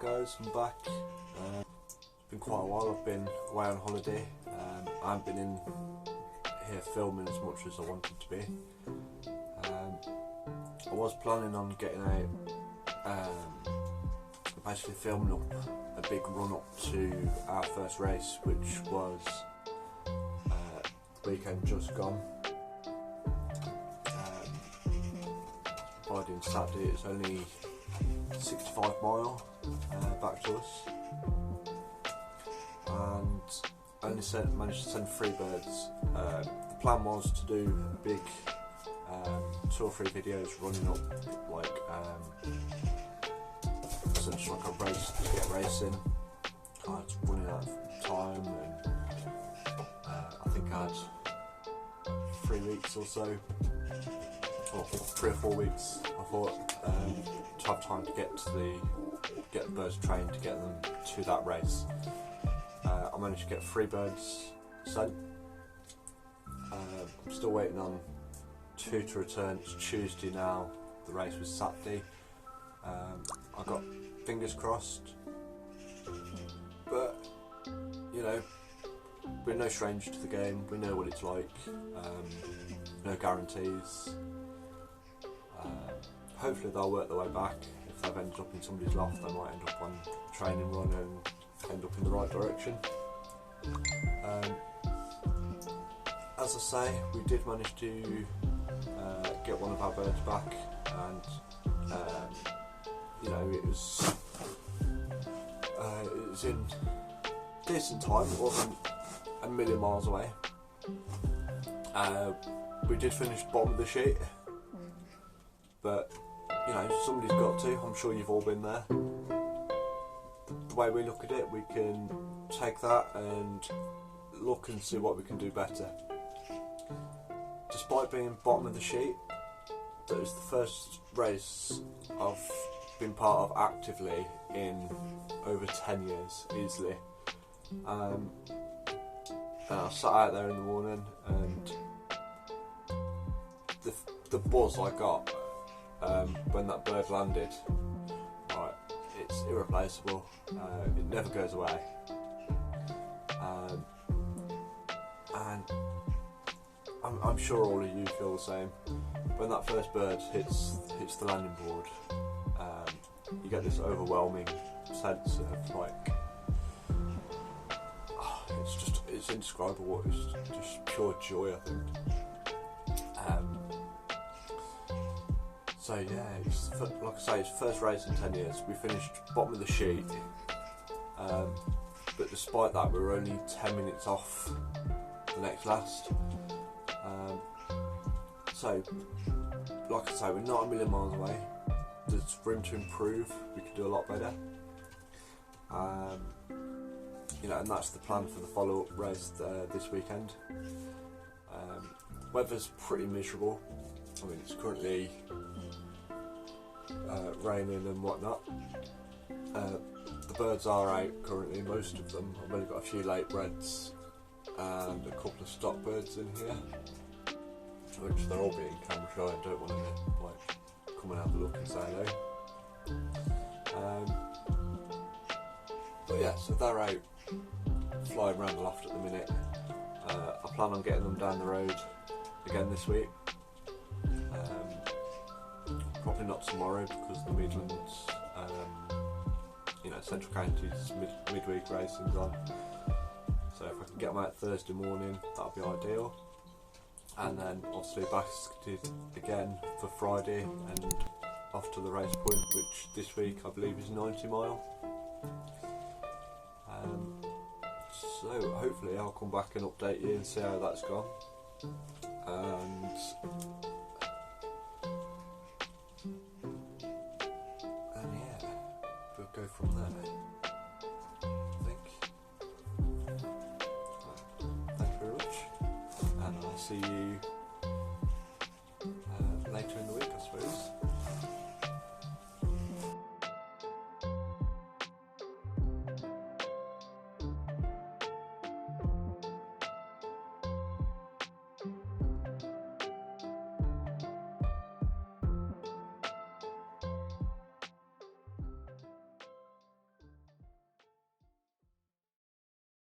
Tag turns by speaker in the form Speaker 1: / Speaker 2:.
Speaker 1: guys, I'm back. It's been quite a while. I've been away on holiday. I haven't been in here filming as much as I wanted to be. I was planning on getting out, basically filming up a big run up to our first race, which was the weekend just gone. Riding Saturday, it's only 65 mile back to us, and I only managed to send 3 birds. The plan was to do a big 2 or 3 videos running up, like essentially like a race to get racing. I was running out of time, and I think I had 3 weeks or so, or 3 or 4 weeks, I thought, to have time to get the birds trained to get them to that race. I managed to get 3 birds sent. I'm still waiting on 2 to return. It's Tuesday now, the race was Saturday. I got fingers crossed, but you know, we're no stranger to the game, we know what it's like. No guarantees. Hopefully they'll work their way back. If they've ended up in somebody's loft, they might end up on a training run and end up in the right direction. As I say, we did manage to get one of our birds back, and you know, it was in decent time. It wasn't a million miles away. We did finish bottom of the sheet, but you know, somebody's got to. I'm sure you've all been there. The way we look at it, we can take that and look and see what we can do better. Despite being bottom of the sheet, that was the first race I've been part of actively in over 10 years, easily. And I sat out there in the morning, and the buzz I got when that bird landed, right, it's irreplaceable. It never goes away. And I'm sure all of you feel the same. When that first bird hits the landing board, you get this overwhelming sense of like, it's indescribable. It's just pure joy, I think. So yeah, like I say, it's first race in 10 years. We finished bottom of the sheet, but despite that, we were only 10 minutes off the next last. So, like I say, we're not a million miles away. There's room to improve. We could do a lot better. You know, and that's the plan for the follow-up race this weekend. Weather's pretty miserable. I mean, it's currently raining and whatnot. The birds are out currently, most of them. I've only got a few late breds and a couple of stock birds in here, which they're all being camera shy and don't want to like come and have a look and say hello. But yeah, so they're out flying around the loft at the minute. I plan on getting them down the road again this week. Probably not tomorrow because the Midlands, you know, Central Counties midweek racing's on. So if I can get them out Thursday morning, that'll be ideal. And then obviously basketed again for Friday and off to the race point, which this week I believe is 90 mile. So hopefully I'll come back and update you and see how that's gone. And yeah, we'll go from there, I think. Thank you very much, and I'll see you